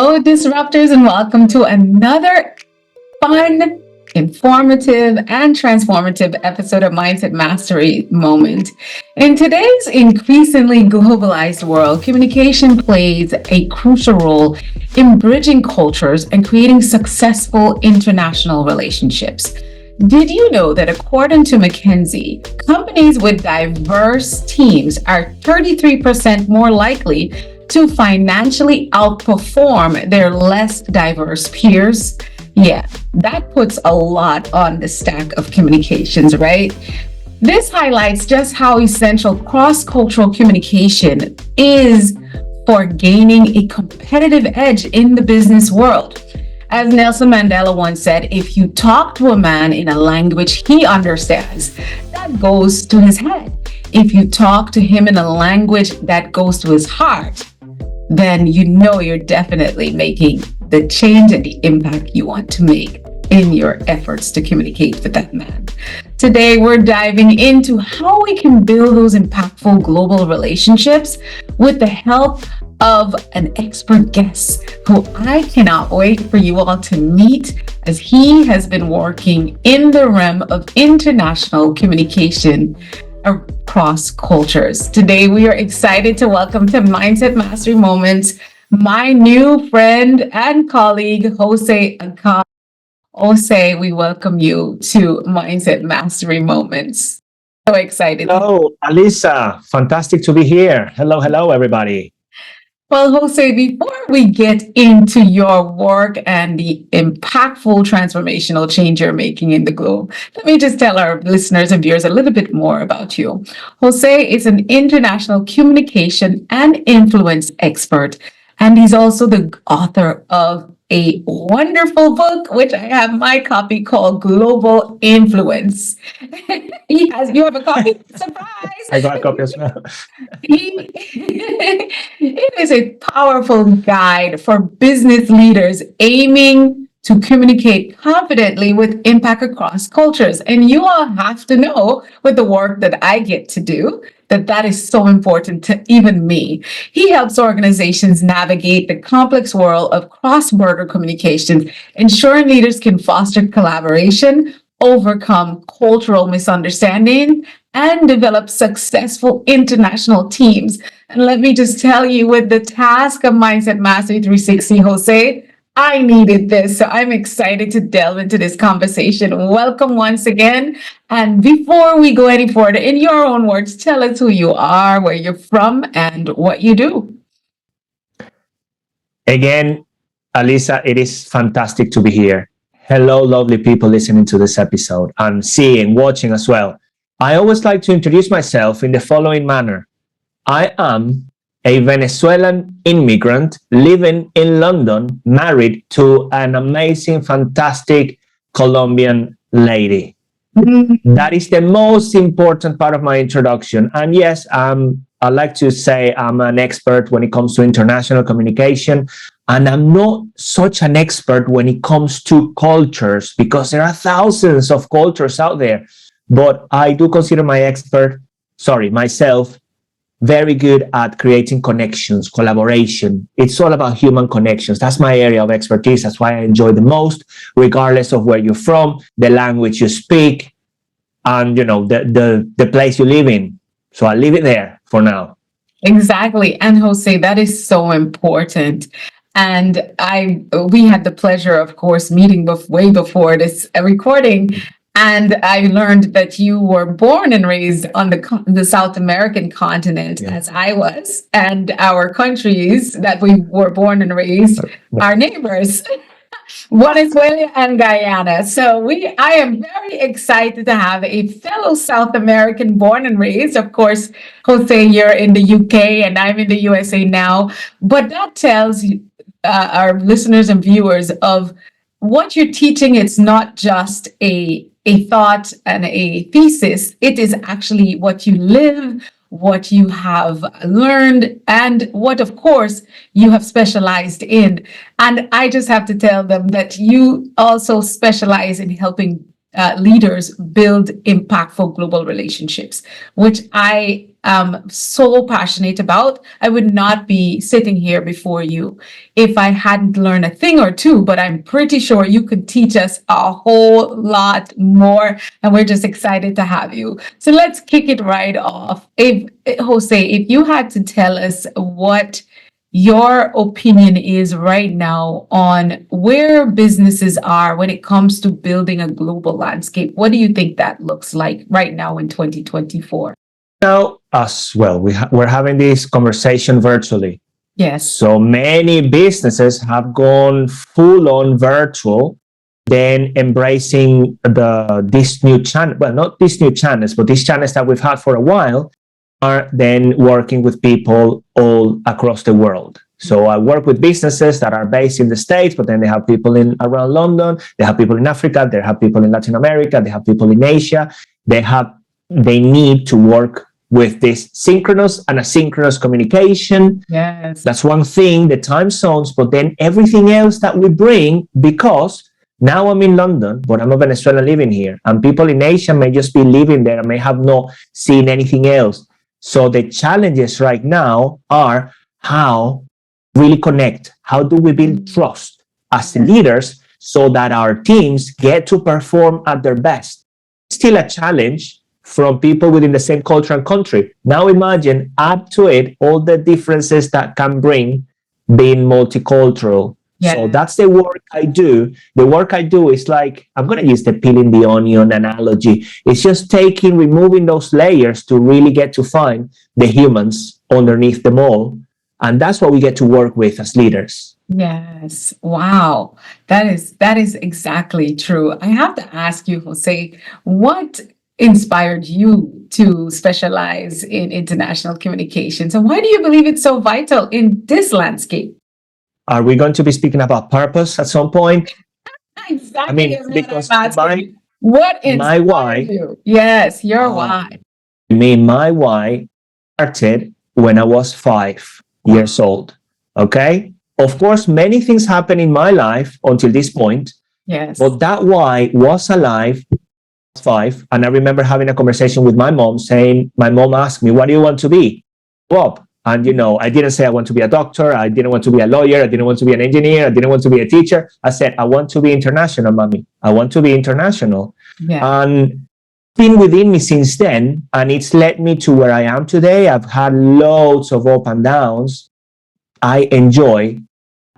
Hello, disruptors, and welcome to another fun, informative, and transformative episode of Mindset Mastery Moment. In today's increasingly globalized world, communication plays a crucial role in bridging cultures and creating successful international relationships. Did you know that according to McKinsey, companies with diverse teams are 33% more likely to financially outperform their less diverse peers? Yeah, that puts a lot on the stack of communications, right? This highlights just how essential cross-cultural communication is for gaining a competitive edge in the business world. As Nelson Mandela once said, if you talk to a man in a language he understands, that goes to his head. If you talk to him in a language that goes to his heart, then you know you're definitely making the change and the impact you want to make in your efforts to communicate with that man. Today, we're diving into how we can build those impactful global relationships with the help of an expert guest who I cannot wait for you all to meet, as he has been working in the realm of international communication across cultures. Today, we are excited to welcome to Mindset Mastery Moments my new friend and colleague, José Ucar. José, we welcome you to Mindset Mastery Moments. So excited. Hello, Alisa. Fantastic to be here. Hello, everybody. Well, José, before we get into your work and the impactful transformational change you're making in the globe, let me just tell our listeners and viewers a little bit more about you. José is an international communication and influence expert, and he's also the author of a wonderful book, which I have my copy, called Global Influence. You have a copy? Surprise! I got a copy as well. It is a powerful guide for business leaders aiming to communicate confidently with impact across cultures. And you all have to know, with the work that I get to do, that is so important to even me. He helps organizations navigate the complex world of cross-border communications, ensuring leaders can foster collaboration, overcome cultural misunderstanding, and develop successful international teams. And let me just tell you, with the task of Mindset Mastery 360, José, I needed this. So I'm excited to delve into this conversation. Welcome once again. And before we go any further, in your own words, tell us who you are, where you're from, and what you do. Again, Alisa, it is fantastic to be here. Hello, lovely people listening to this episode and seeing, watching as well. I always like to introduce myself in the following manner. I am a Venezuelan immigrant living in London, married to an amazing, fantastic Colombian lady. That is the most important part of my introduction. And yes, I like to say I'm an expert when it comes to international communication. And I'm not such an expert when it comes to cultures, because there are thousands of cultures out there. But I do consider myself very good at creating connections, collaboration. It's all about human connections. That's my area of expertise. That's why I enjoy the most, regardless of where you're from, the language you speak, and the place you live in. So I'll leave it there for now. Exactly. And José, that is so important. And we had the pleasure, of course, meeting way before this recording. And I learned that you were born and raised on the South American continent, as I was, and our countries that we were born and raised are neighbors, Venezuela and Guyana. So I am very excited to have a fellow South American born and raised. Of course, José, you're in the UK and I'm in the USA now, but that tells our listeners and viewers of what you're teaching. It's not just a thought and a thesis. It is actually what you live, what you have learned, and what, of course, you have specialized in. And I just have to tell them that you also specialize in helping leaders build impactful global relationships, which I am so passionate about. I would not be sitting here before you if I hadn't learned a thing or two, but I'm pretty sure you could teach us a whole lot more. And we're just excited to have you. So let's kick it right off. If Jose, if you had to tell us what your opinion is right now on where businesses are when it comes to building a global landscape. What do you think that looks like right now in 2024? Now, as well, we're having this conversation virtually. Yes. So many businesses have gone full on virtual, then embracing this new channel. Well, not these new channels, but these channels that we've had for a while are then working with people all across the world. So I work with businesses that are based in the States, but then they have people in around London, they have people in Africa, they have people in Latin America, they have people in Asia. They need to work with this synchronous and asynchronous communication. Yes. That's one thing, the time zones, but then everything else that we bring, because now I'm in London, but I'm a Venezuelan living here, and people in Asia may just be living there and may have not seen anything else. So the challenges right now are how really connect. How do we build trust as leaders so that our teams get to perform at their best? Still a challenge from people within the same culture and country. Now imagine, add to it all the differences that can bring being multicultural. Yeah. So that's the work I do. The work I do is like, I'm going to use the peeling the onion analogy. It's just removing those layers to really get to find the humans underneath them all. And that's what we get to work with as leaders. Yes. Wow. That is exactly true. I have to ask you, Jose, what inspired you to specialize in international communications? And why do you believe it's so vital in this landscape? Are we going to be speaking about purpose at some point? Exactly. I mean, because what my why, you? Yes, your why. My why started when I was 5 years old. Okay. Of course, many things happened in my life until this point. Yes. But that why was alive at 5. And I remember having a conversation with my mom saying, my mom asked me, what do you want to be? Bob. And, I didn't say I want to be a doctor. I didn't want to be a lawyer. I didn't want to be an engineer. I didn't want to be a teacher. I said, I want to be international, mommy. I want to be international. Yeah. And been within me since then. And it's led me to where I am today. I've had loads of up and downs. I enjoy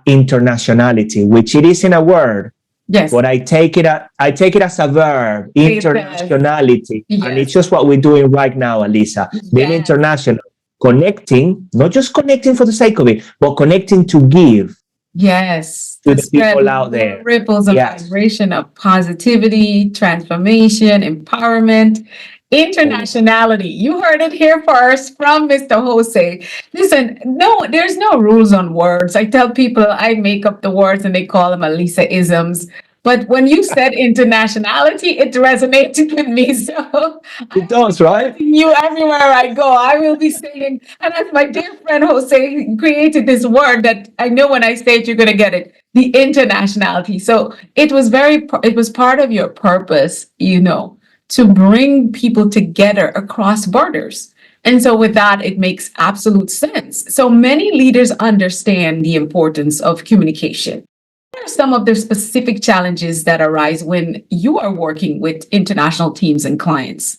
internationality, which it isn't a word. Yes. But I take it as a verb, internationality. Yes. And it's just what we're doing right now, Alisa. Being international. Connecting, not just connecting for the sake of it, but connecting to give. Yes. To the people out there. Ripples of vibration of positivity, transformation, empowerment, internationality. You heard it here first from Mr. Jose. Listen, no, there's no rules on words. I tell people I make up the words and they call them Alisa isms. But when you said internationality, it resonated with me. So it does, right? You everywhere I go, I will be saying, and as my dear friend Jose created this word that I know when I say it, you're going to get it, the internationality. So it was part of your purpose, to bring people together across borders. And so with that, it makes absolute sense. So many leaders understand the importance of communication. What are some of the specific challenges that arise when you are working with international teams and clients,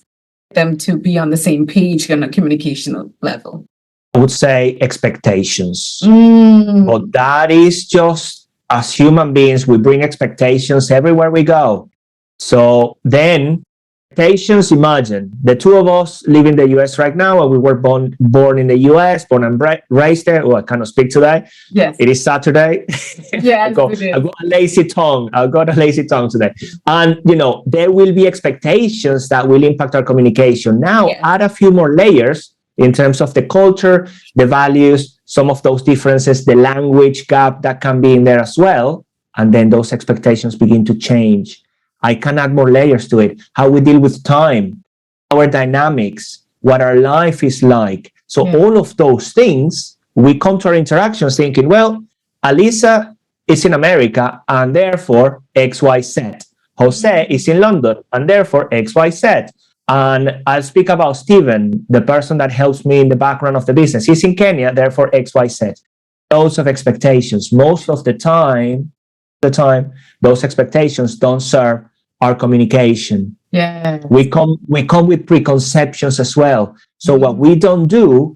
them to be on the same page on a communication level? I would say expectations. But that is just, as human beings, we bring expectations everywhere we go. So then expectations, imagine the two of us live in the US right now, and we were born in the US, born and raised there. Oh, I cannot speak today. Yes. It is Saturday. Yes, I've got a lazy tongue. I've got a lazy tongue today. And, there will be expectations that will impact our communication. Now, add a few more layers in terms of the culture, the values, some of those differences, the language gap that can be in there as well. And then those expectations begin to change. I can add more layers to it. How we deal with time, our dynamics, what our life is like. So all of those things, we come to our interactions thinking, well, Alisa is in America and therefore XYZ. Jose is in London and therefore XYZ. And I'll speak about Steven, the person that helps me in the background of the business. He's in Kenya, therefore XYZ. Loads of expectations. Most of the time, those expectations don't serve our communication. Yeah. We come with preconceptions as well. So what we don't do,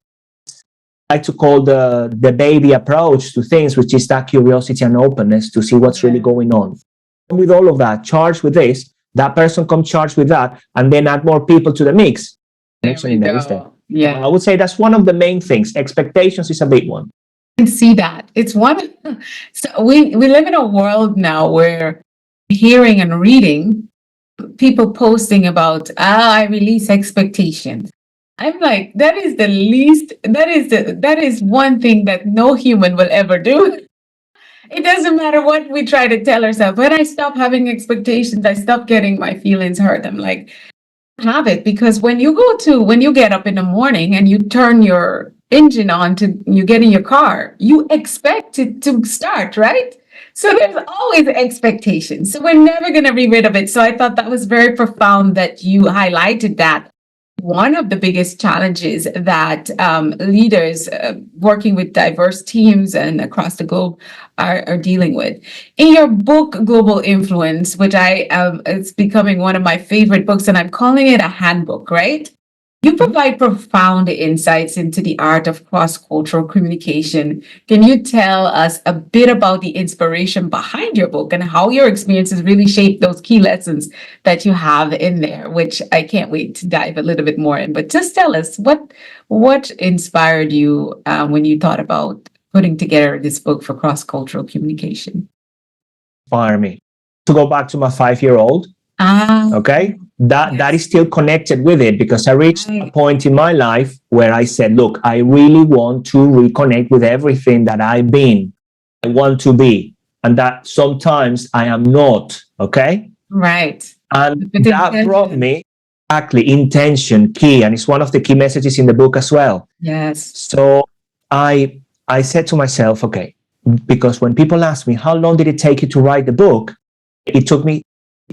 I like to call the baby approach to things, which is that curiosity and openness to see what's really going on. With all of that, charged with this, that person comes charged with that, and then add more people to the mix. Yeah. I would say that's one of the main things. Expectations is a big one. I can see that. It's one. So we live in a world now where hearing and reading people posting about, I release expectations. I'm like, that is one thing that no human will ever do. It doesn't matter what we try to tell ourselves. When I stop having expectations, I stop getting my feelings hurt. I'm like, have it, because when you get up in the morning and you turn your engine on you get in your car, you expect it to start, right? So there's always expectations. So we're never going to be rid of it. So I thought that was very profound that you highlighted that. One of the biggest challenges that leaders working with diverse teams and across the globe are dealing with. In your book, Global Influence, which it's becoming one of my favorite books, and I'm calling it a handbook, right? You provide profound insights into the art of cross-cultural communication. Can you tell us a bit about the inspiration behind your book and how your experiences really shape those key lessons that you have in there, which I can't wait to dive a little bit more in. But just tell us what inspired you when you thought about putting together this book for cross-cultural communication? Inspire me to go back to my 5-year-old. Okay, that is still connected with it, because I reached a point in my life where I said, look, I really want to reconnect with everything that I've been. I want to be, and that sometimes I am not. Okay, right. And that brought me exactly intention, key, and it's one of the key messages in the book as well. Yes. So I said to myself, okay, because when people ask me how long did it take you to write the book, it took me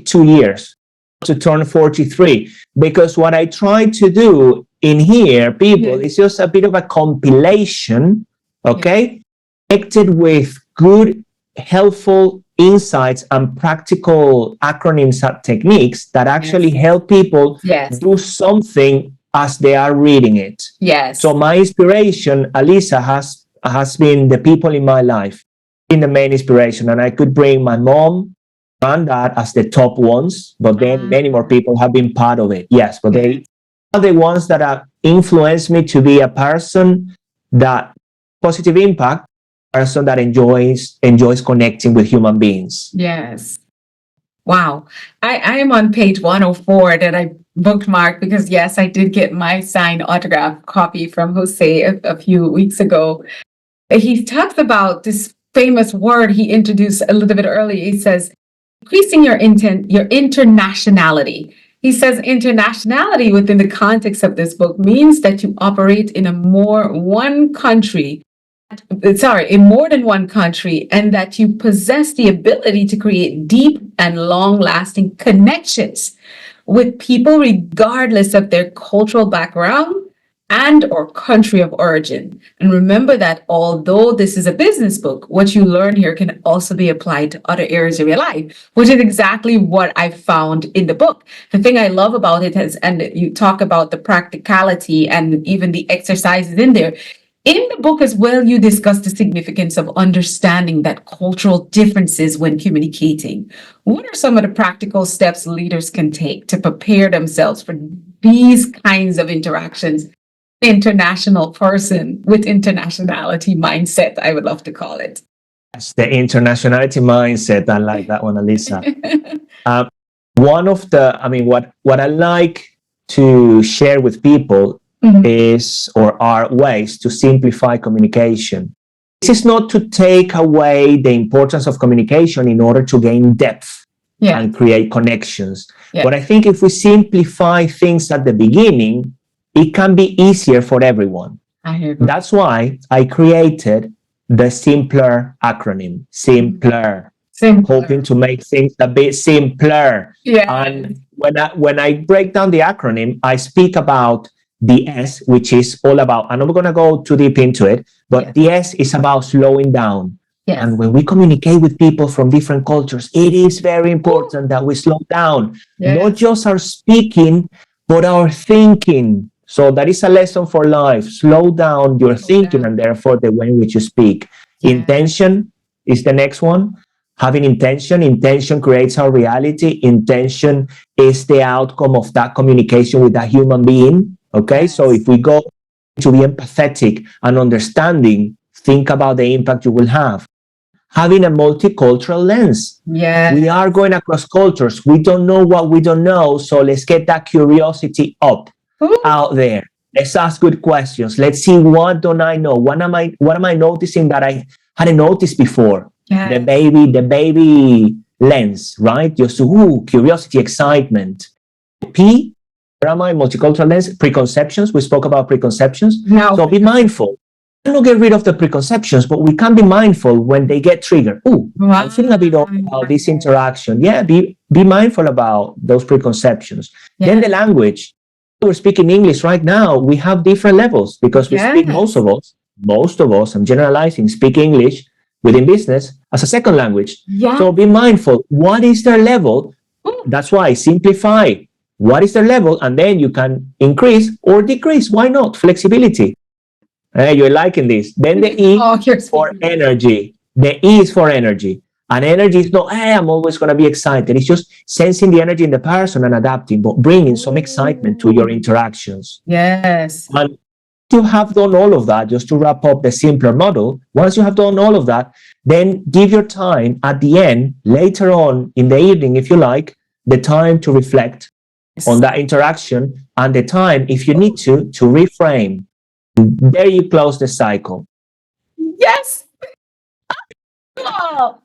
2 years to turn 43, because what I try to do in here, people, is just a bit of a compilation, okay, connected with good, helpful insights and practical acronyms and techniques that actually help people do something as they are reading it. Yes. So my inspiration, Alisa, has been the people in my life, in the main inspiration, and I could bring my mom and dad as the top ones, but then many more people have been part of it. Yes, but they are the ones that have influenced me to be a person that positive impact, person that enjoys connecting with human beings. Yes. Wow. I am on page 104 that I bookmarked because, yes, I did get my signed autograph copy from Jose a few weeks ago. He talks about this famous word he introduced a little bit earlier. He says, increasing your internationality. He says internationality within the context of this book means that you operate in more than one country, and that you possess the ability to create deep and long-lasting connections with people regardless of their cultural background and or country of origin. And remember that although this is a business book, what you learn here can also be applied to other areas of your life, which is exactly what I found in the book. The thing I love about it is, and you talk about the practicality and even the exercises in there. In the book as well, you discuss the significance of understanding that cultural differences when communicating. What are some of the practical steps leaders can take to prepare themselves for these kinds of interactions? International person with internationality mindset, I would love to call it. That's the internationality mindset. I like that one, Alisa. One of the, what I like to share with people are ways to simplify communication. This is not to take away the importance of communication in order to gain depth and create connections. But I think if we simplify things at the beginning, it can be easier for everyone. That's why I created the Simpler acronym. Simpler. hoping to make things a bit simpler. Yeah. And when I break down the acronym, I speak about the S, which is all about, and I'm not going to go too deep into it, but the S is about slowing down. Yes. And when we communicate with people from different cultures, it is very important that we slow down, not just our speaking, but our thinking. So that is a lesson for life. Slow down your thinking and therefore the way in which you speak. Intention is the next one. Having intention creates our reality. Intention is the outcome of that communication with that human being. Okay, so if we go to be empathetic and understanding, think about the impact you will have. Having a multicultural lens. We are going across cultures. We don't know what we don't know, so let's get that curiosity up out there. Let's ask good questions. Let's see, what don't I know? What am I noticing that I hadn't noticed before? The baby lens, right? Just curiosity, excitement. P, where am I? Multicultural lens, preconceptions. We spoke about preconceptions. So be mindful. Don't get rid of the preconceptions, but we can be mindful when they get triggered. I'm feeling a bit off about this interaction. Be mindful about those preconceptions. Then the language. We're speaking English right now. We have different levels because we speak, most of us, I'm generalizing, speak English within business as a second language. So be mindful. What is their level? That's why simplify. What is their level? And then you can increase or decrease. Why not? Flexibility. You're liking this. Then the E for energy. The E is for energy. And energy is not, I'm always going to be excited. It's just sensing the energy in the person and adapting, but bringing some excitement to your interactions. And you have done all of that, just to wrap up the simpler model, once you have done all of that, then give your time at the end, later on in the evening, if you like, the time to reflect on that interaction and the time, if you need to reframe. There you close the cycle. Yes. Oh,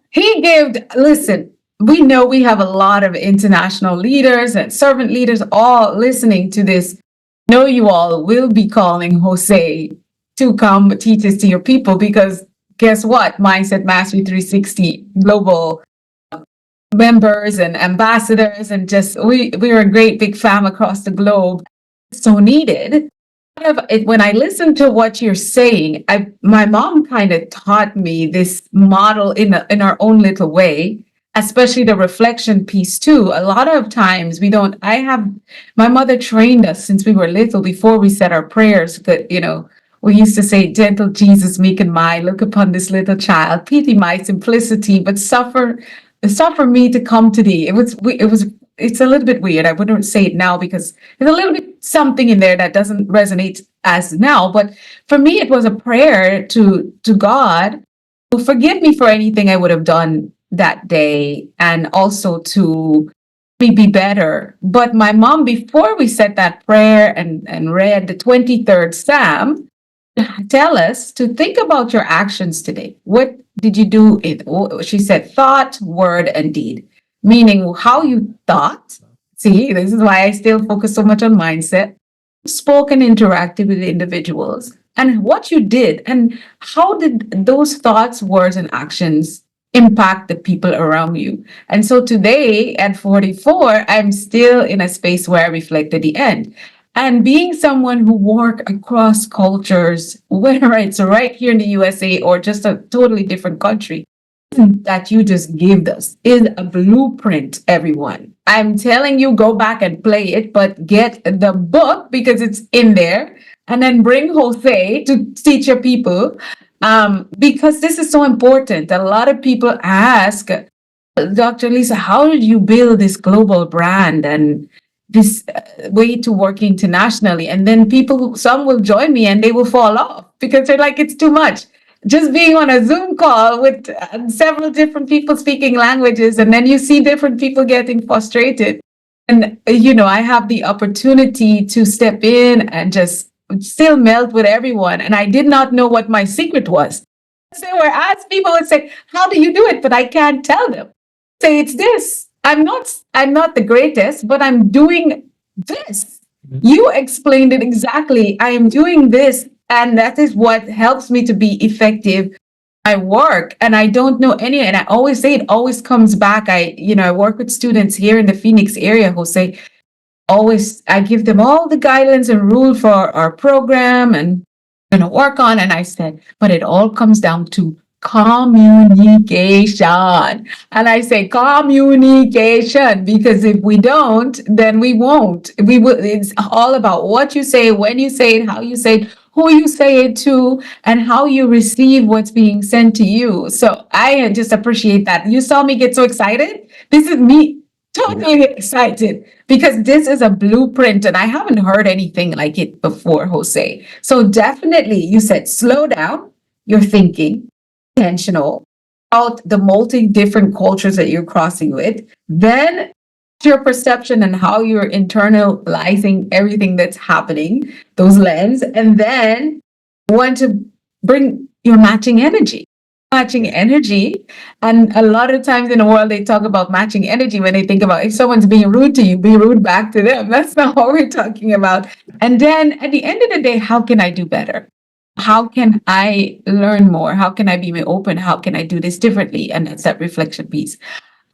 listen, we know we have a lot of international leaders and servant leaders all listening to this. I know you all will be calling José to come teach this to your people, because guess what? Mindset Mastery 360 global members and ambassadors, and just we're a great big fam across the globe. So needed. When I listen to what you're saying, my mom kind of taught me this model in our own little way, especially the reflection piece too. A lot of times my mother trained us since we were little, before we said our prayers, that, we used to say, gentle Jesus, meek and mild, look upon this little child, pity my simplicity, but suffer me to come to thee. It's a little bit weird. I wouldn't say it now because there's a little bit something in there that doesn't resonate as now. But for me, it was a prayer to God to forgive me for anything I would have done that day, and also to be better. But my mom, before we said that prayer and read the 23rd Psalm, tell us to think about your actions today. What did you do? She said thought, word, and deed. Meaning how you thought. See, this is why I still focus so much on mindset. Spoke and interacted with individuals, and what you did, and how did those thoughts, words, and actions impact the people around you. And so today at 44, I'm still in a space where I reflect at the end. And being someone who work across cultures, whether it's right here in the USA or just a totally different country, that you just gave us is a blueprint, everyone. I'm telling you, go back and play it, but get the book because it's in there, and then bring José to teach your people, because this is so important. A lot of people ask, Dr. Alisa, how did you build this global brand and this way to work internationally? And then some will join me and they will fall off because they're like, it's too much. Just being on a Zoom call with several different people speaking languages, and then you see different people getting frustrated. And, I have the opportunity to step in and just still melt with everyone. And I did not know what my secret was. So people would say, how do you do it? But I can't tell them. Say, it's this. I'm not the greatest, but I'm doing this. You explained it exactly. I am doing this. And that is what helps me to be effective I work and I don't know any, and I always say it always comes back. I work with students here in the Phoenix area who say, always, I give them all the guidelines and rule for our program and going to work on. And I said, but it all comes down to communication. And I say communication, because if we don't, then we won't. We will. It's all about what you say, when you say it, how you say it, who you say it to, and how you receive what's being sent to you. So I just appreciate that. You saw me get so excited. This is me totally excited, because this is a blueprint and I haven't heard anything like it before, Jose. So definitely, you said slow down your thinking, intentional about the multi different cultures that you're crossing with, then your perception and how you're internalizing everything that's happening, those lens, and then want to bring your matching energy. Matching energy. And a lot of times in the world, they talk about matching energy when they think about if someone's being rude to you, be rude back to them. That's not what we're talking about. And then at the end of the day, how can I do better? How can I learn more? How can I be more open? How can I do this differently? And that's that reflection piece.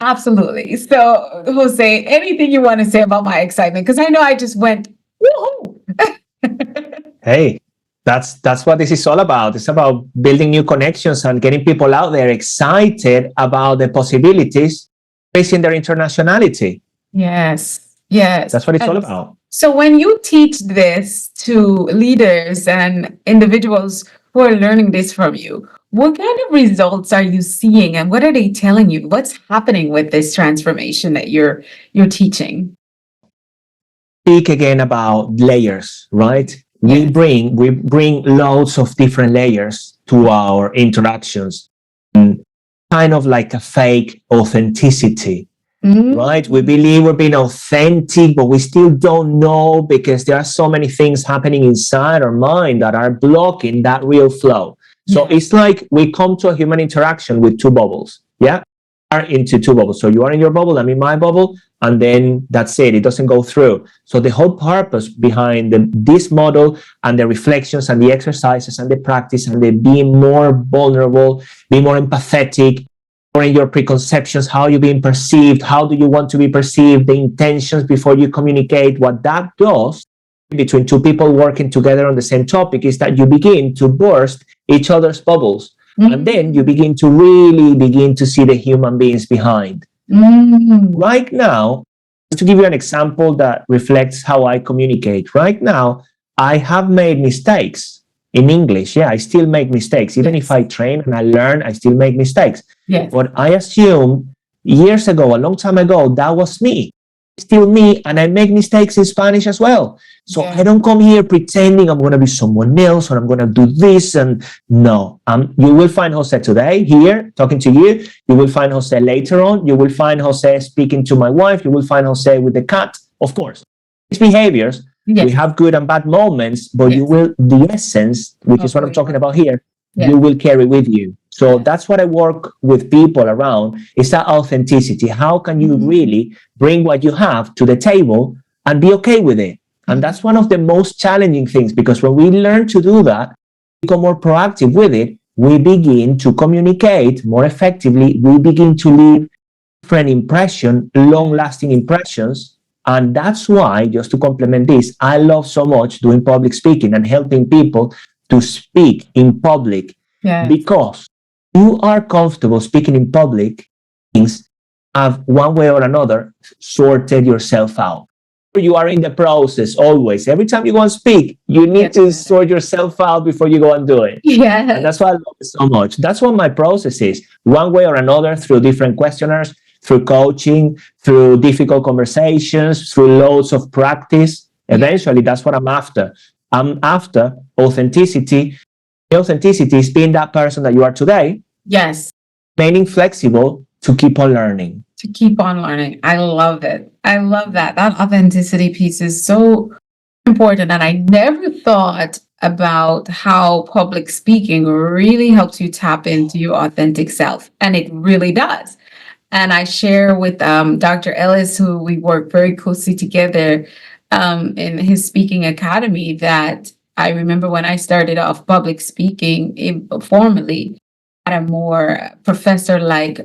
Absolutely. So, Jose, anything you want to say about my excitement? Because I know I just went, woohoo! Hey, that's what this is all about. It's about building new connections and getting people out there excited about the possibilities, facing their internationality. Yes, yes. That's what it's all about. So when you teach this to leaders and individuals who are learning this from you, what kind of results are you seeing and what are they telling you? What's happening with this transformation that you're teaching? Speak again about layers, right? Yes. We bring loads of different layers to our interactions, kind of like a fake authenticity. Right? We believe we're being authentic, but we still don't know because there are so many things happening inside our mind that are blocking that real flow. So it's like we come to a human interaction with two bubbles. Yeah. Are into two bubbles. So you are in your bubble, I'm in my bubble, and then that's it. It doesn't go through. So the whole purpose behind this model and the reflections and the exercises and the practice and the being more vulnerable, being more empathetic, in your preconceptions, how you're being perceived, how do you want to be perceived, the intentions before you communicate. What that does between two people working together on the same topic is that you begin to burst each other's bubbles. And then you begin to see the human beings behind. Right now, to give you an example that reflects how I communicate, right now, I have made mistakes in English. Yeah, I still make mistakes. Even if I train and I learn, I still make mistakes. Yes. But I assumed years ago, a long time ago, that was me. Still me, and I make mistakes in Spanish as well. So I don't come here pretending I'm going to be someone else or I'm going to do this. And no, you will find Jose today here talking to you. You will find Jose later on. You will find Jose speaking to my wife. You will find Jose with the cat, of course. His behaviors. We have good and bad moments, but you will, the essence, which is what I'm talking about here, you will carry with you. So that's what I work with people around, is that authenticity. How can you really bring what you have to the table and be okay with it? And that's one of the most challenging things, because when we learn to do that, become more proactive with it, we begin to communicate more effectively. We begin to leave different impressions, long-lasting impressions. And that's why, just to complement this, I love so much doing public speaking and helping people to speak in public. Because you are comfortable speaking in public, things have one way or another sorted yourself out. You are in the process always. Every time you go and speak, you need to sort yourself out before you go and do it. And that's why I love it so much. That's what my process is. One way or another, through different questionnaires, through coaching, through difficult conversations, through loads of practice. Eventually, that's what I'm after. I'm after authenticity. Authenticity is being that person that you are today. Yes. Remaining flexible to keep on learning. To keep on learning. I love it. I love that. That authenticity piece is so important. And I never thought about how public speaking really helps you tap into your authentic self. And it really does. And I share with Dr. Ellis, who we work very closely together in his speaking academy, that I remember when I started off public speaking formally, had a more professor like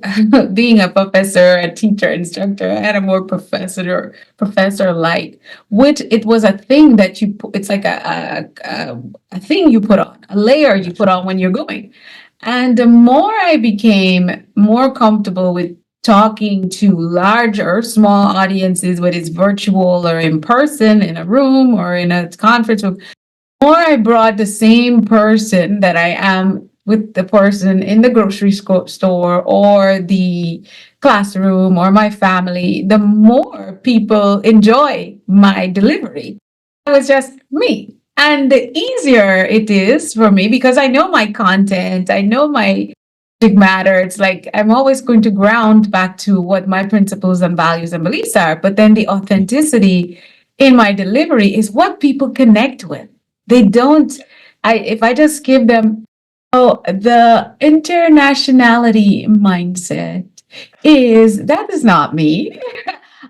being a professor, a teacher, instructor. I had a more professor like, which it was a thing that you put. It's like a thing you put on, a layer you put on when you're going. And the more I became more comfortable with talking to larger, small audiences, whether it's virtual or in person, in a room or in a conference room, more I brought the same person that I am with the person in the grocery store or the classroom or my family, the more people enjoy my delivery. It was just me. And the easier it is for me because I know my content, I know my subject matter. It's like I'm always going to ground back to what my principles and values and beliefs are. But then the authenticity in my delivery is what people connect with. They don't, if I just give them, oh, the internationality mindset that is not me.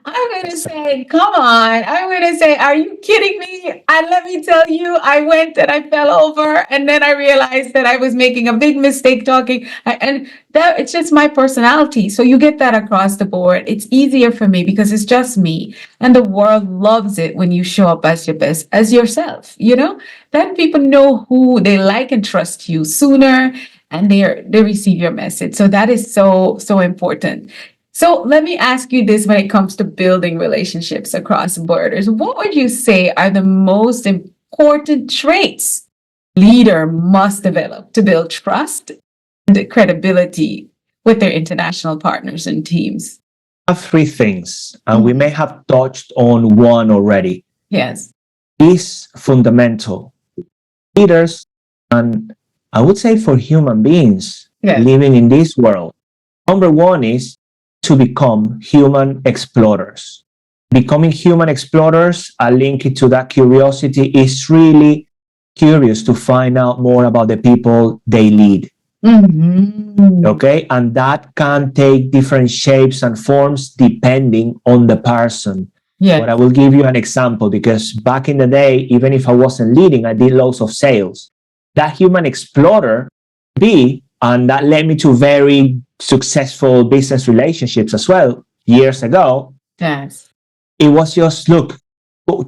I'm going to say, come on. I'm going to say, are you kidding me? And let me tell you, I went and I fell over. And then I realized that I was making a big mistake talking. And that it's just my personality. So you get that across the board. It's easier for me because it's just me. And the world loves it when you show up as your best, as yourself, Then people know who they like and trust you sooner and they receive your message. So that is so important. So let me ask you this when it comes to building relationships across borders. What would you say are the most important traits a leader must develop to build trust and credibility with their international partners and teams? I have three things, and we may have touched on one already. Yes. Is fundamental. Leaders, and I would say for human beings living in this world, number one is to become human explorers. Becoming human explorers, I link it to that curiosity, is really curious to find out more about the people they lead. Okay, and that can take different shapes and forms depending on the person. But I will give you an example because back in the day, even if I wasn't leading, I did loads of sales. That human explorer, and that led me to very successful business relationships as well years ago. Yes. It was just, look,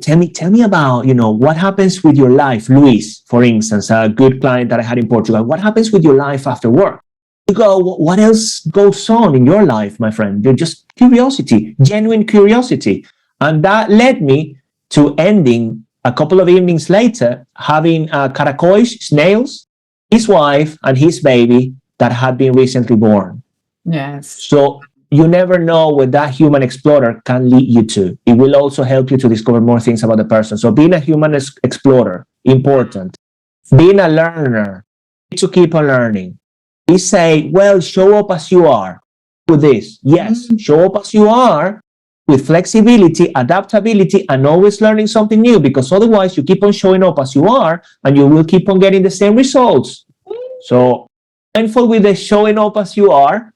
tell me about, what happens with your life, Luis, for instance, a good client that I had in Portugal. What happens with your life after work? You go, what else goes on in your life, my friend? You're just curiosity, genuine curiosity. And that led me to ending a couple of evenings later, having caracois, snails, his wife and his baby that had been recently born. Yes. So you never know what that human explorer can lead you to. It will also help you to discover more things about the person. So being a human explorer, important. Being a learner, to keep on learning. We say, well, show up as you are with this. Yes, show up as you are with flexibility, adaptability, and always learning something new, because otherwise you keep on showing up as you are and you will keep on getting the same results. So mindful with the showing up as you are.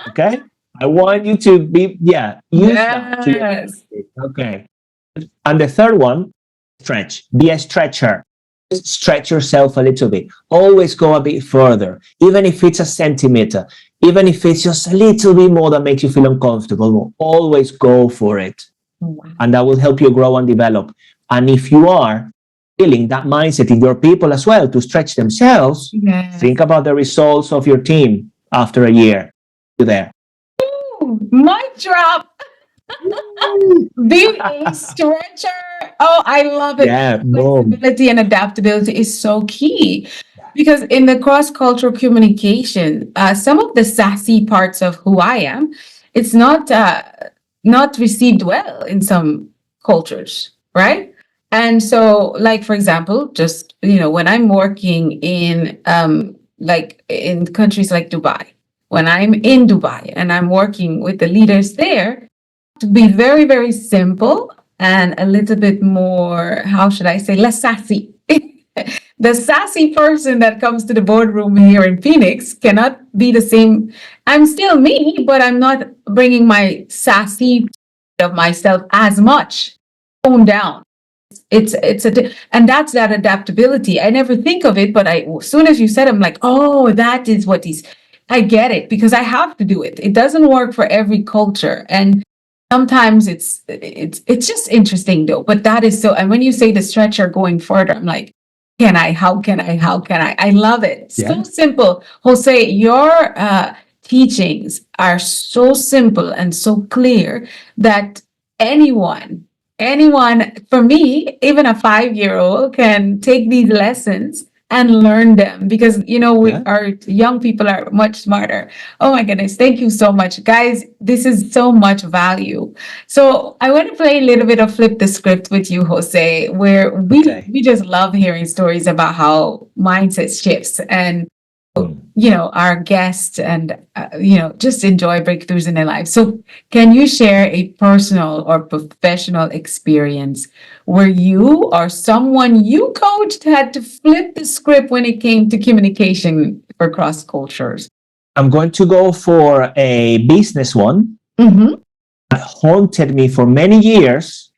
Okay. I want you to be, use that to your benefit. Okay. And the third one, stretch. Be a stretcher. Stretch yourself a little bit. Always go a bit further, even if it's a centimeter, even if it's just a little bit more that makes you feel uncomfortable. Always go for it. And that will help you grow and develop. And if you are feeling that mindset in your people as well to stretch themselves, think about the results of your team after a year. You're there. Mic drop. Be a stretcher. Oh, I love it. Yeah, flexibility and adaptability is so key because in the cross-cultural communication, some of the sassy parts of who I am, it's not received well in some cultures, right? And so, like for example, just when I'm working in like in countries like Dubai, when I'm in Dubai and I'm working with the leaders there, to be very, very simple and a little bit more, how should I say, less sassy. The sassy person that comes to the boardroom here in Phoenix cannot be the same. I'm still me, but I'm not bringing my sassy of myself as much. Tone down. And that's that adaptability. I never think of it, but as soon as you said, I'm like, oh, that is what I get it because I have to do it. It doesn't work for every culture. And sometimes it's just interesting though. But that is so, and when you say the stretcher going further, I'm like, can I? How can I? How can I? I love it. So Yeah. simple. Jose, your teachings are so simple and so clear that anyone, for me, even a 5-year-old can take these lessons and learn them because Yeah. our young people are much smarter. Oh my goodness, thank you so much, guys. This is so much value. So I want to play a little bit of flip the script with you, Jose, where we Okay. we just love hearing stories about how mindset shifts and our guests and just enjoy breakthroughs in their lives. So can you share a personal or professional experience where you or someone you coached had to flip the script when it came to communication for cross cultures? I'm going to go for a business one Mm-hmm. that haunted me for many years.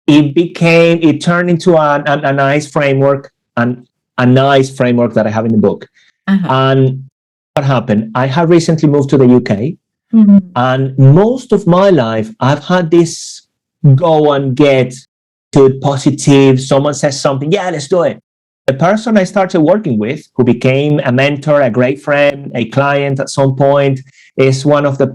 It turned into a nice framework, and a nice framework that I have in the book. Uh-huh. And what happened? I have recently moved to the UK, Mm-hmm. and most of my life I've had this go and get to positive. Someone says something, yeah, let's do it. The person I started working with, who became a mentor, a great friend, a client at some point, is one of the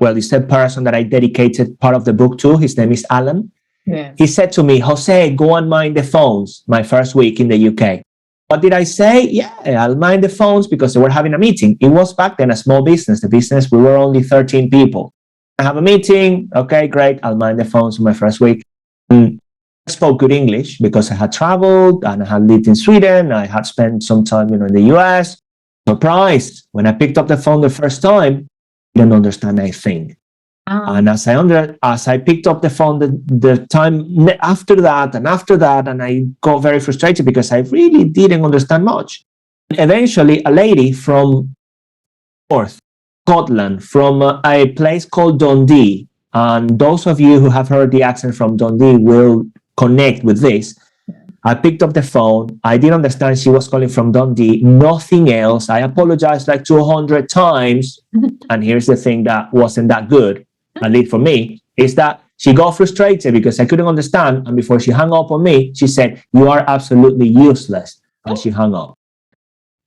it's the person that I dedicated part of the book to. His name is Alan. Yes. He said to me, Jose, go and mind the phones, my first week in the UK. What did I say? Yeah, I'll mind the phones because they were having a meeting. It was back then a small business. The business, we were only 13 people. I have a meeting. Okay, great. I'll mind the phones in my first week. I spoke good English because I had traveled and I had lived in Sweden. I had spent some time, in the US. Surprised when I picked up the phone the first time, I didn't understand anything. And as I picked up the phone, the time after that, and I got very frustrated because I really didn't understand much. Eventually, a lady from North Scotland, from a place called Dundee, and those of you who have heard the accent from Dundee will connect with this. I picked up the phone. I didn't understand she was calling from Dundee. Nothing else. I apologized like 200 times. And here's the thing that wasn't that good, at least for me, is that she got frustrated because I couldn't understand. And before she hung up on me, she said, "You are absolutely useless." And she hung up.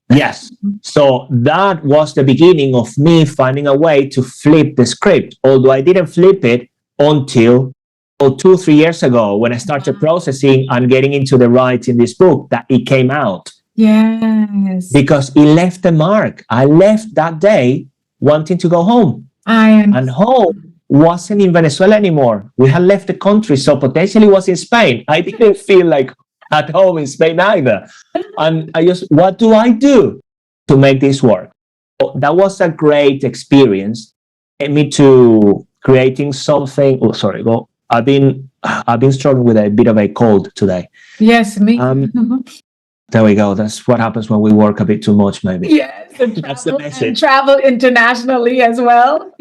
Yes. So that was the beginning of me finding a way to flip the script, although I didn't flip it until 2-3 years ago when I started processing and getting into the writing this book, that it came out. Yes. Because it left a mark. I left that day wanting to go home. And home wasn't in Venezuela anymore. We had left the country, so potentially it was in Spain. I didn't feel like at home in Spain either. And I just, what do I do to make this work? So that was a great experience. It led me to creating something. Oh, sorry. Well, I've been struggling with a bit of a cold today. Yes, me. There we go. That's what happens when we work a bit too much, maybe. Yes, That's the message. and travel internationally as well.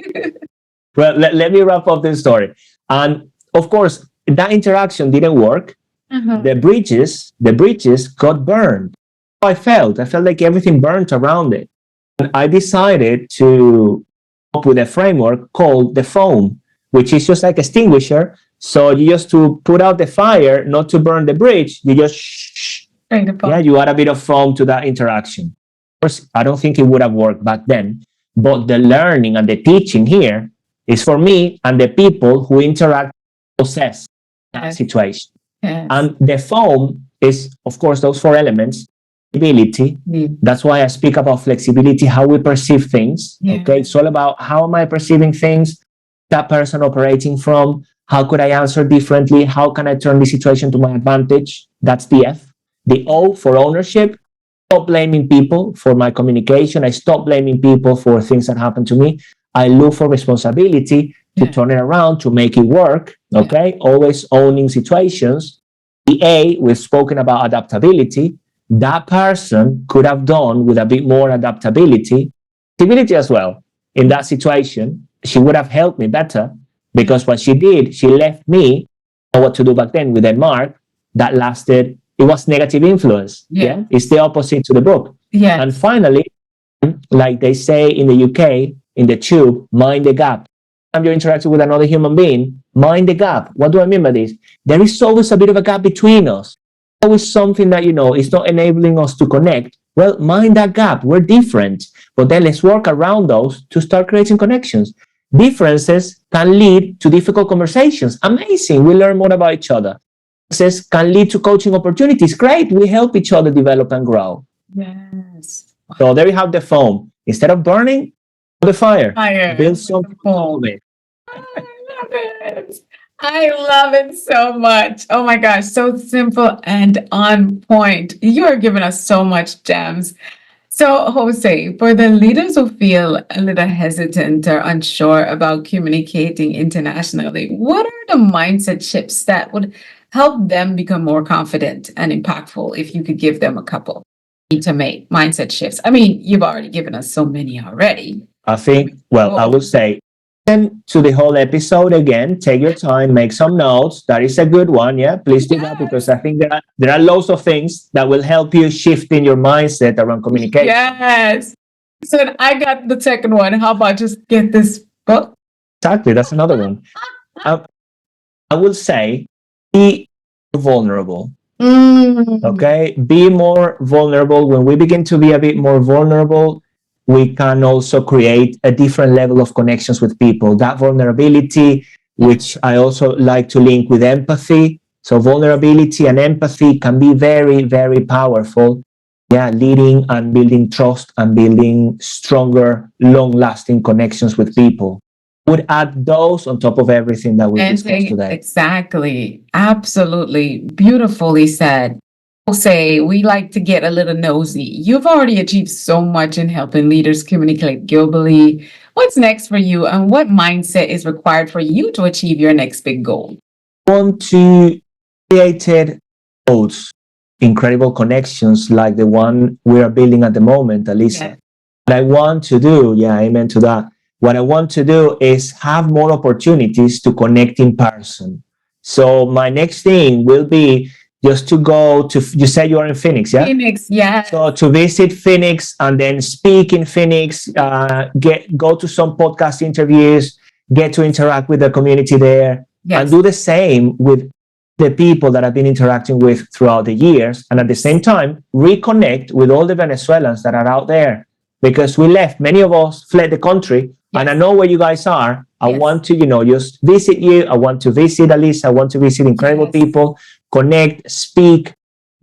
Well, let me wrap up this story. And of course, that interaction didn't work. The bridges got burned. I felt like everything burnt around it. And I decided to come up with a framework called the foam, which is just like extinguisher. So you just to put out the fire, not to burn the bridge, you just you add a bit of foam to that interaction. Of course, I don't think it would have worked back then, but the learning and the teaching here is for me and the people who interact possess that situation. Yes. And the foam is, of course, those 4 elements. Flexibility. That's why I speak about flexibility, how we perceive things. Okay, it's all about how am I perceiving things, that person operating from, how could I answer differently, how can I turn the situation to my advantage. That's the F. The O for ownership. Stop blaming people for my communication. I stop blaming people for things that happen to me. I look for responsibility to turn it around, to make it work. Okay, always owning situations. The A, we've spoken about adaptability. That person could have done with a bit more adaptability as well in that situation. She would have helped me better because what she did, she left me what to do back then with a mark that lasted. It was negative influence. Yeah. It's the opposite to the book. Yeah. And finally, like they say in the UK, in the tube, mind the gap. Time you're interacting with another human being, mind the gap. What do I mean by this? There is always a bit of a gap between us. Always something that, is not enabling us to connect. Well, mind that gap. We're different. But then let's work around those to start creating connections. Differences can lead to difficult conversations. Amazing. We learn more about each other. Differences can lead to coaching opportunities. Great. We help each other develop and grow. Yes. So there you have the foam. Instead of burning, the fire. Build something foam. I love it. I love it so much. Oh my gosh, so simple and on point. You are giving us so much gems. So, Jose, for the leaders who feel a little hesitant or unsure about communicating internationally, what are the mindset shifts that would help them become more confident and impactful? If you could give them a couple to make mindset shifts. I mean, you've already given us so many already. I think, I would say, listen to the whole episode again. Take your time, make some notes. That is a good one. Yeah, please do that, because I think there are loads of things that will help you shift in your mindset around communication. Yes. So I got the second one. How about just get this book? Exactly. That's another one. I will say, be vulnerable. Okay, be more vulnerable. When we begin to be a bit more vulnerable, we can also create a different level of connections with people. That vulnerability, which I also like to link with empathy. So vulnerability and empathy can be very, very powerful. Yeah, leading and building trust and building stronger, long-lasting connections with people. Would add those on top of everything that we discussed today. Exactly. Absolutely. Beautifully said. We'll say we like to get a little nosy. You've already achieved so much in helping leaders communicate globally. What's next for you, and what mindset is required for you to achieve your next big goal? I want to create those incredible connections like the one we are building at the moment, Alisa. Yeah. What I want to do, amen to that. What I want to do is have more opportunities to connect in person. So my next thing will be just to go to, you said you are in Phoenix, yeah? Phoenix, yeah. So to visit Phoenix and then speak in Phoenix, go to some podcast interviews, get to interact with the community there, and do the same with the people that I've been interacting with throughout the years. And at the same time, reconnect with all the Venezuelans that are out there, because we left, many of us fled the country. And I know where you guys are. I want to, just visit you. I want to visit Alisa. I want to visit incredible people, connect, speak,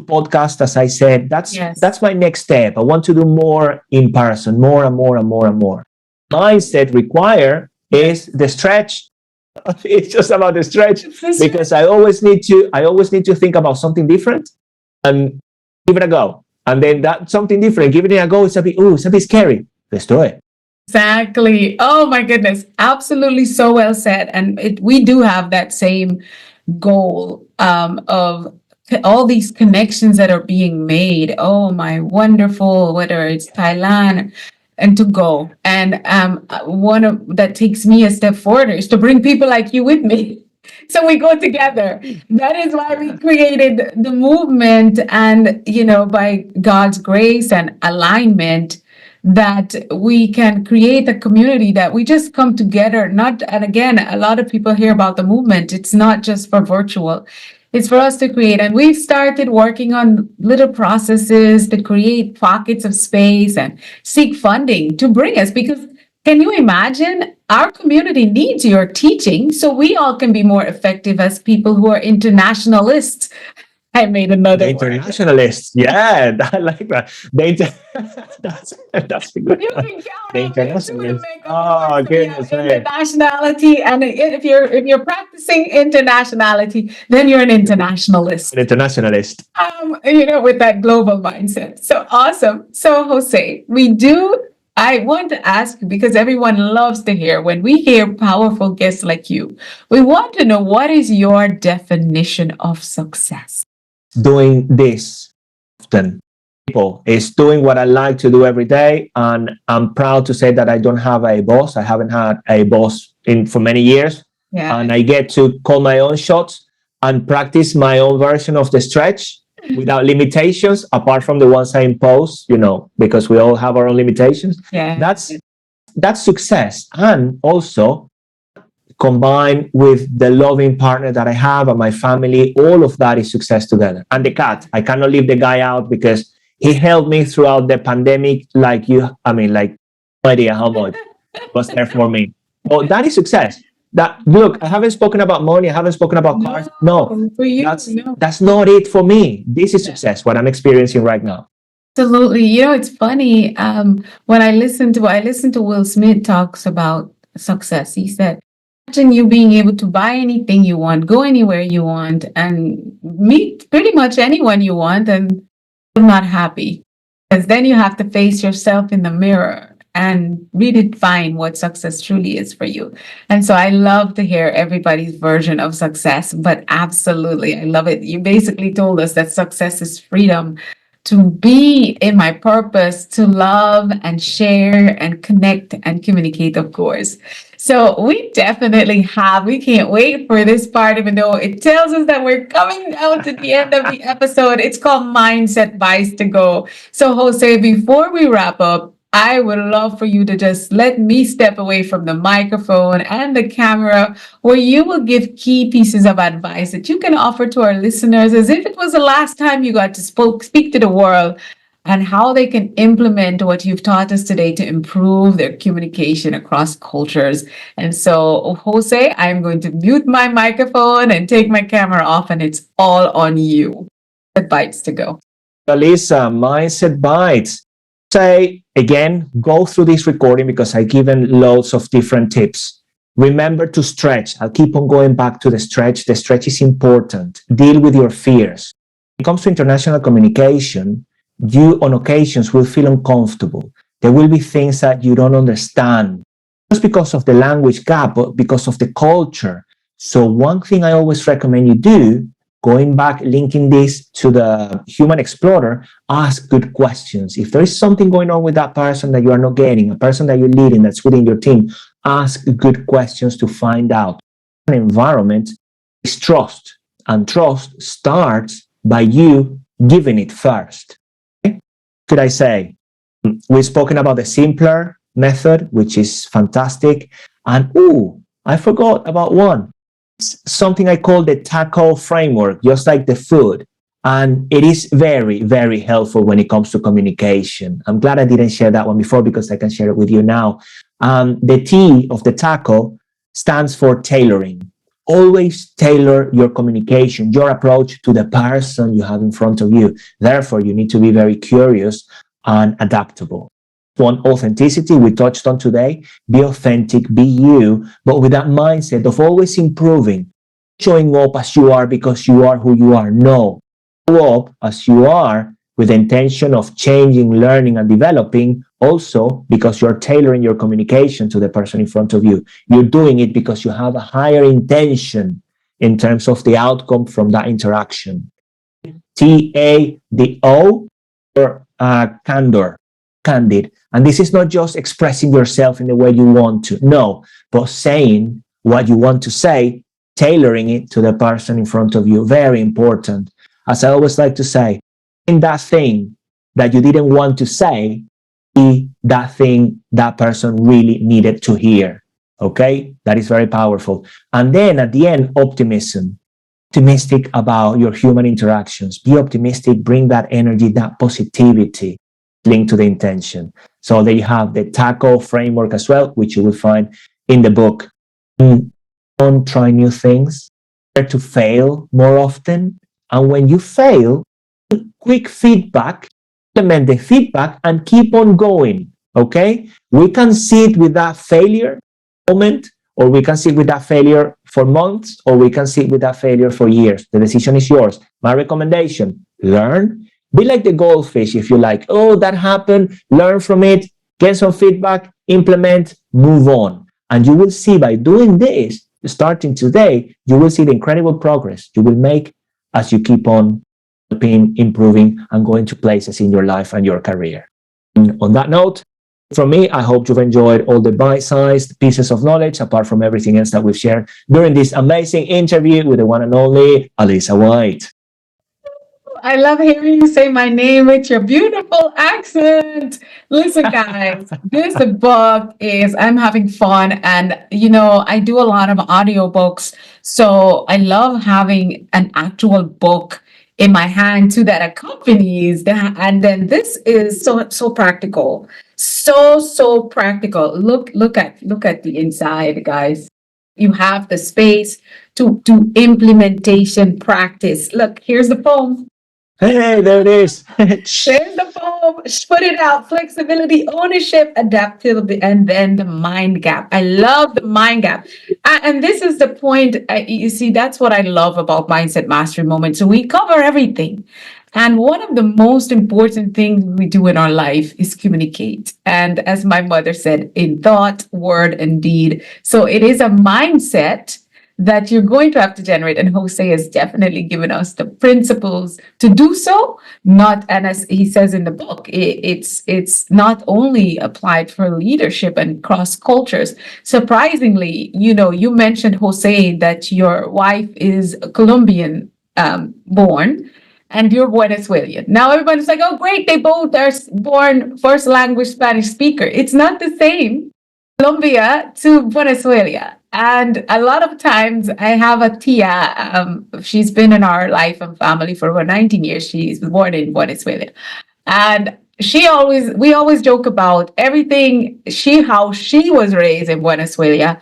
podcast, as I said. That's my next step. I want to do more in person, more and more and more and more. Mindset require is the stretch. It's just about the stretch, because I always need to think about something different and give it a go. And then that something different, giving it a go, it's a bit scary. Let's do it. Exactly. Oh my goodness. Absolutely. So well said. And we do have that same goal of all these connections that are being made. Oh my wonderful, whether it's Thailand, and to go. And one of that takes me a step forward is to bring people like you with me. So we go together. That is why we created the movement. And, by God's grace and alignment, that we can create a community that we just come together. And again, a lot of people hear about the movement. It's not just for virtual. It's for us to create. And we've started working on little processes to create pockets of space and seek funding to bring us, because can you imagine? Our community needs your teaching so we all can be more effective as people who are internationalists. I made another the internationalists. Yeah, I like that. That's a good You one. can count The on me to internationalists. make a Oh, course to be an goodness me. internationality. And if you're practicing internationality, then you're an internationalist. An internationalist. With that global mindset. So awesome. So Jose, I want to ask, because everyone loves to hear when we hear powerful guests like you, we want to know, what is your definition of success? Doing this often. People is doing what I like to do every day, and I'm proud to say that I don't have a boss. I haven't had a boss for many years, and I get to call my own shots and practice my own version of the stretch. without limitations, apart from the ones I impose, because we all have our own limitations. Yeah. That's success. And also combined with the loving partner that I have and my family, all of that is success together. And the cat, I cannot leave the guy out because he helped me throughout the pandemic. Like no idea how much was there for me. Well, that is success. That, look, I haven't spoken about money. I haven't spoken about cars. No, for you, that's not it for me. This is success, what I'm experiencing right now. Absolutely. It's funny. When I listened to Will Smith talks about success, he said, imagine you being able to buy anything you want, go anywhere you want, and meet pretty much anyone you want, and still not happy. Because then you have to face yourself in the mirror and redefine what success truly is for you. And so I love to hear everybody's version of success, but absolutely, I love it. You basically told us that success is freedom to be in my purpose, to love and share and connect and communicate, of course. So we can't wait for this part, even though it tells us that we're coming down to the end of the episode. It's called Mindset Vice to Go. So Jose, before we wrap up, I would love for you to just let me step away from the microphone and the camera, where you will give key pieces of advice that you can offer to our listeners as if it was the last time you got to speak to the world, and how they can implement what you've taught us today to improve their communication across cultures. And so, Jose, I'm going to mute my microphone and take my camera off, and it's all on you. Bites to go. Alisa, Mindset Bites. Say again, go through this recording because I've given loads of different tips. Remember to stretch. I'll keep on going back to the stretch. The stretch is important. Deal with your fears. When it comes to international communication, you on occasions will feel uncomfortable. There will be things that you don't understand, just because of the language gap, but because of the culture. So one thing I always recommend you do, going back, linking this to the Human Explorer, ask good questions. If there is something going on with that person that you are not getting, a person that you're leading that's within your team, ask good questions to find out. An environment is trust, and trust starts by you giving it first. Okay? Could I say, we've spoken about the simpler method, which is fantastic. And I forgot about one. Something I call the taco framework, just like the food. And it is very, very helpful when it comes to communication. I'm glad I didn't share that one before because I can share it with you now. The T of the taco stands for tailoring. Always tailor your communication, your approach to the person you have in front of you. Therefore, you need to be very curious and adaptable. One, authenticity, we touched on today. Be authentic, be you, but with that mindset of always improving, showing up as you are because you are who you are. No, show up as you are with the intention of changing, learning, and developing, also because you're tailoring your communication to the person in front of you. You're doing it because you have a higher intention in terms of the outcome from that interaction. TADO, or candor, candid. And this is not just expressing yourself in the way you want to, no, but saying what you want to say, tailoring it to the person in front of you. Very important. As I always like to say, in that thing that you didn't want to say, be that thing that person really needed to hear. Okay? That is very powerful. And then at the end, optimism. Optimistic about your human interactions. Be optimistic, bring that energy, that positivity linked to the intention. So there you have the TACO framework as well, which you will find in the book. Don't try new things. Dare to fail more often. And when you fail, quick feedback, implement the feedback and keep on going. Okay? We can sit with that failure moment, or we can sit with that failure for months, or we can sit with that failure for years. The decision is yours. My recommendation, learn. Be like the goldfish, if you like. Oh, that happened. Learn from it. Get some feedback. Implement. Move on. And you will see by doing this, starting today, you will see the incredible progress you will make as you keep on improving and going to places in your life and your career. And on that note, from me, I hope you've enjoyed all the bite-sized pieces of knowledge, apart from everything else that we've shared during this amazing interview with the one and only Alisa Whyte. I love hearing you say my name with your beautiful accent. Listen, guys, this book is, I'm having fun. And, I do a lot of audiobooks. So I love having an actual book in my hand too that accompanies that. And then this is so practical. So practical. Look at the inside, guys. You have the space to do implementation practice. Look, here's the poem. Hey, there it is. There's the poem. Put it out. Flexibility, ownership, adaptability, and then the mind gap. I love the mind gap. And this is the point. You see, that's what I love about Mindset Mastery Moment. So we cover everything. And one of the most important things we do in our life is communicate. And as my mother said, in thought, word, and deed. So it is a mindset that you're going to have to generate. And Jose has definitely given us the principles to do so. Not, and as he says in the book, it's not only applied for leadership and cross cultures. Surprisingly, you mentioned, Jose, that your wife is Colombian born and you're Venezuelan. Now everybody's like, oh, great, they both are born first language Spanish speaker. It's not the same. Colombia to Venezuela. And a lot of times I have a tia, she's been in our life and family for over 19 years. She's born in Venezuela. And we always joke about everything, how she was raised in Venezuela.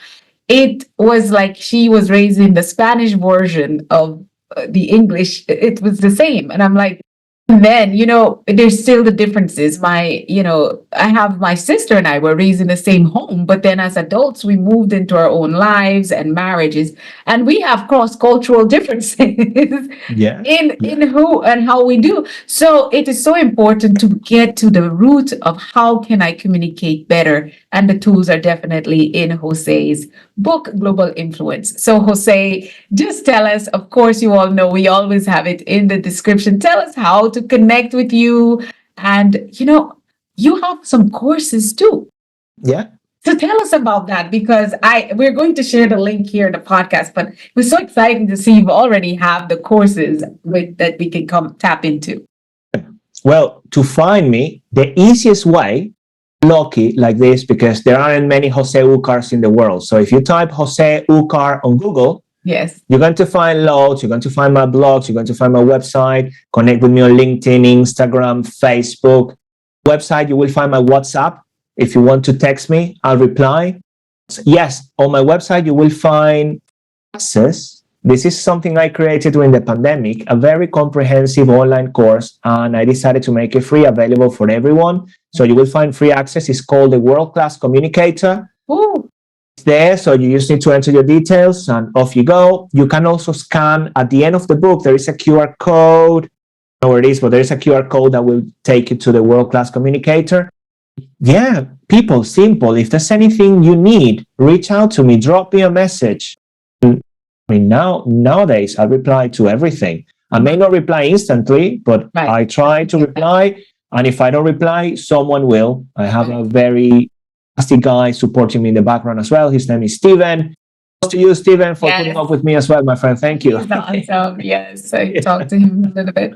It was like she was raised in the Spanish version of the English. It was the same. And I'm like, and then, there's still the differences. I have my sister and I were raised in the same home, but then as adults, we moved into our own lives and marriages, and we have cross-cultural differences Yeah. in who and how we do. So it is so important to get to the root of how can I communicate better. And the tools are definitely in Jose's book, Global Influence. So Jose, just tell us, of course, you all know we always have it in the description. Tell us how to connect with you. And, you have some courses too. Yeah. So tell us about that, because we're going to share the link here in the podcast, but it was so exciting to see you already have the courses that we can come tap into. Well, to find me, the easiest way, lucky like this, because there aren't many José Ucars in the world. So if you type José Ucar on Google, yes, you're going to find loads. You're going to find my blogs. You're going to find my website. Connect with me on LinkedIn, Instagram, Facebook. Website, you will find my WhatsApp. If you want to text me, I'll reply. Yes, on my website, you will find access. This is something I created during the pandemic, a very comprehensive online course, and I decided to make it free, available for everyone. So you will find free access. It's called the World Class Communicator. Ooh. It's there, so you just need to enter your details and off you go. You can also scan at the end of the book. There is a QR code. I don't know where it is, but there is a QR code that will take you to the World Class Communicator. Yeah, people, simple. If there's anything you need, reach out to me, drop me a message. I mean, nowadays I reply to everything. I may not reply instantly, but right. I try to reply. And if I don't reply, someone will. I have a very fantastic guy supporting me in the background as well. His name is Steven. Thanks to you, Steven, for putting up with me as well, my friend. Thank you. Awesome. Yes, I talked to him a little bit.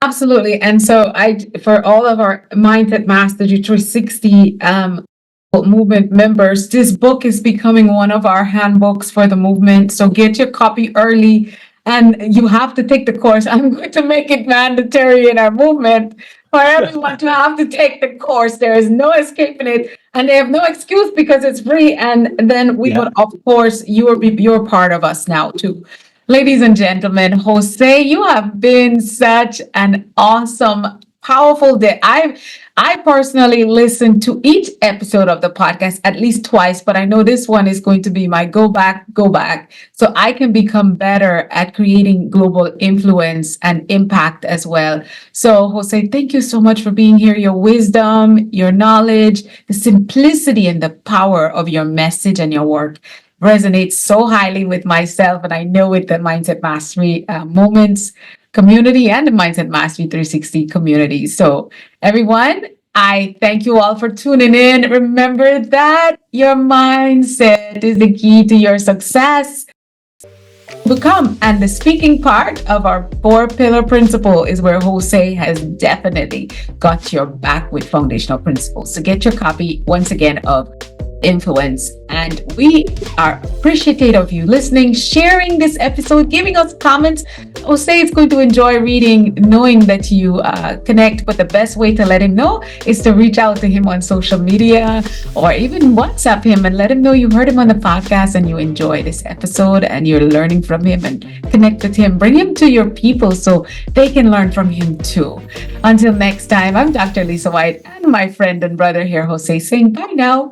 Absolutely. And so for all of our Mindset Mastery 360 movement members, this book is becoming one of our handbooks for the movement. So get your copy early, and you have to take the course. I'm going to make it mandatory in our movement for everyone to have to take the course. There is no escaping it, and they have no excuse because it's free. And then but of course, you're part of us now too. Ladies and gentlemen, Jose, you have been such an awesome, powerful day. I personally listened to each episode of the podcast at least twice, but I know this one is going to be my go back, so I can become better at creating global influence and impact as well. So, Jose, thank you so much for being here. Your wisdom, your knowledge, the simplicity and the power of your message and your work resonates so highly with myself, and I know with the Mindset Mastery Moments community and the Mindset Mastery 360 community. So everyone, I thank you all for tuning in. Remember that your mindset is the key to your success. become. And the speaking part of our 4-pillar principle is where Jose has definitely got your back with foundational principles. So get your copy once again of Influence. And we are appreciative of you listening, sharing this episode, giving us comments. Jose is going to enjoy reading, knowing that you connect. But the best way to let him know is to reach out to him on social media or even WhatsApp him and let him know you heard him on the podcast and you enjoy this episode and you're learning from him and connect with him. Bring him to your people so they can learn from him too. Until next time, I'm Dr. Alisa Whyte and my friend and brother here, Jose, saying bye now.